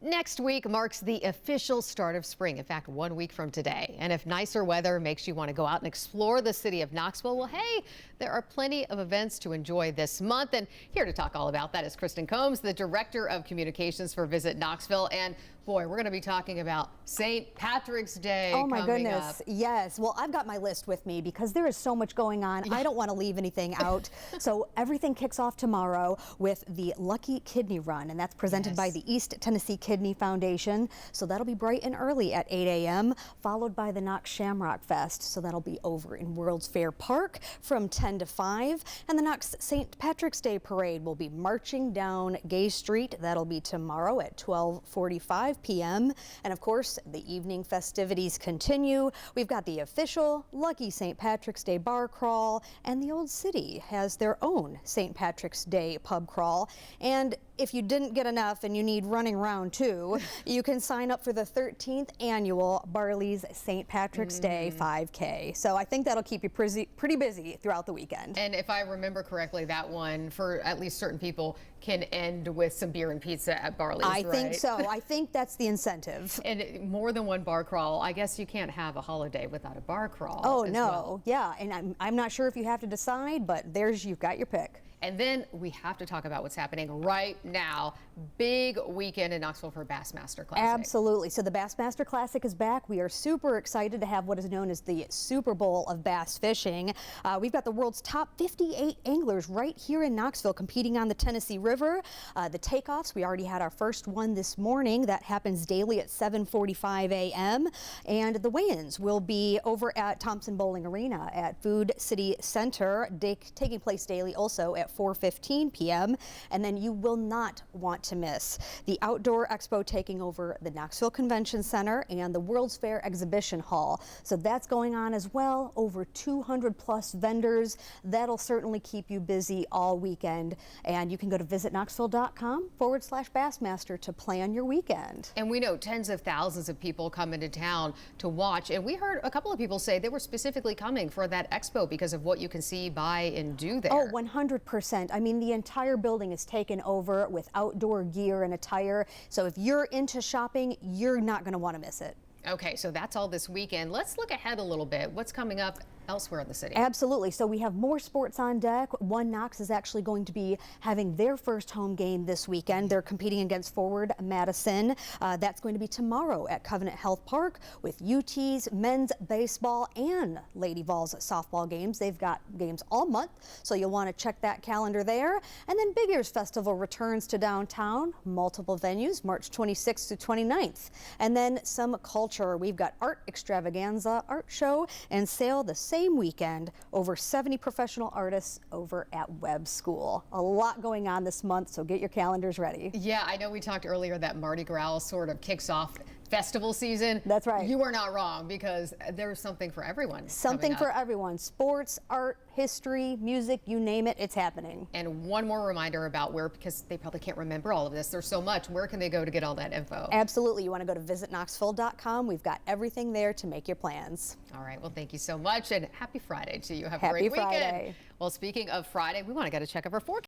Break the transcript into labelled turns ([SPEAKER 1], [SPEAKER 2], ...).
[SPEAKER 1] Next week marks the official start of spring. In fact, 1 week from today. And if nicer weather makes you want to go out and explore the city of Knoxville, well, hey, there are plenty of events to enjoy this month. And here to talk all about that is Kristen Combs, the Director of Communications for Visit Knoxville. And boy, we're going to be talking about St. Patrick's Day.
[SPEAKER 2] Oh my
[SPEAKER 1] coming
[SPEAKER 2] goodness.
[SPEAKER 1] up.
[SPEAKER 2] Yes. Well, I've got my list with me because there is so much going on. Yeah. I don't want to leave anything out. So everything kicks off tomorrow with the Lucky Kidney Run, and that's presented by the East Tennessee Kidney Foundation. So that'll be bright and early at 8 a.m., followed by the Knox Shamrock Fest. So that'll be over in World's Fair Park from 10 to 5. And the Knox St. Patrick's Day Parade will be marching down Gay Street. That'll be tomorrow at 12:45 p.m. And of course, the evening festivities continue. We've got the official Lucky St. Patrick's Day bar crawl, and the Old City has their own St. Patrick's Day pub crawl. And if you didn't get enough and you need running around too, you can sign up for the 13th annual Barley's St. Patrick's Day 5K. So I think that'll keep you pretty busy throughout the weekend.
[SPEAKER 1] And if I remember correctly, that one, for at least certain people, can end with some beer and pizza at Barley's,
[SPEAKER 2] I
[SPEAKER 1] right?
[SPEAKER 2] think so. I think that's the incentive.
[SPEAKER 1] And more than one bar crawl. I guess you can't have a holiday without a bar crawl.
[SPEAKER 2] Oh,
[SPEAKER 1] as
[SPEAKER 2] no.
[SPEAKER 1] well.
[SPEAKER 2] Yeah, and I'm not sure if you have to decide, but you've got your pick.
[SPEAKER 1] And then we have to talk about what's happening right now. Big weekend in Knoxville for Bassmaster Classic.
[SPEAKER 2] Absolutely. So the Bassmaster Classic is back. We are super excited to have what is known as the Super Bowl of bass fishing. We've got the world's top 58 anglers right here in Knoxville competing on the Tennessee River. The takeoffs, we already had our first one this morning. That happens daily at 7:45 a.m. And the weigh-ins will be over at Thompson Bowling Arena at Food City Center, taking place daily also at 4:15 p.m. And then you will not want to miss the Outdoor Expo taking over the Knoxville Convention Center and the World's Fair Exhibition Hall. So that's going on as well. Over 200 plus vendors. That'll certainly keep you busy all weekend. And you can go to visitknoxville.com/Bassmaster to plan your weekend.
[SPEAKER 1] And we know tens of thousands of people come into town to watch. And we heard a couple of people say they were specifically coming for that expo because of what you can see, buy, and do there.
[SPEAKER 2] Oh, 100%. I mean, the entire building is taken over with outdoor gear and attire. So if you're into shopping, you're not going to want to miss it.
[SPEAKER 1] Okay, so that's all this weekend. Let's look ahead a little bit. What's coming up elsewhere in the city?
[SPEAKER 2] Absolutely. So we have more sports on deck. One Knox is actually going to be having their first home game this weekend. They're competing against Forward Madison. That's going to be tomorrow at Covenant Health Park with UT's men's baseball and Lady Vols softball games. They've got games all month, so you'll want to check that calendar there. And then Big Ears Festival returns to downtown. Multiple venues, March 26th to 29th. And then some culture. We've got Art Extravaganza, Art Show, and Sale the same weekend. Over 70 professional artists over at Webb School. A lot going on this month, so get your calendars ready.
[SPEAKER 1] Yeah, I know we talked earlier that Mardi Gras sort of kicks off festival season.
[SPEAKER 2] That's right.
[SPEAKER 1] You are not wrong, because there's something for everyone.
[SPEAKER 2] Something for everyone. Sports, art, history, music, you name it, it's happening.
[SPEAKER 1] And one more reminder about where, because they probably can't remember all of this, there's so much, where can they go to get all that info?
[SPEAKER 2] Absolutely. You want to go to visitknoxville.com. We've got everything there to make your plans.
[SPEAKER 1] All right. Well, thank you so much, and happy Friday to you. Have a
[SPEAKER 2] Happy
[SPEAKER 1] great weekend.
[SPEAKER 2] Friday.
[SPEAKER 1] Well, speaking of Friday, we want to get a check of our forecast.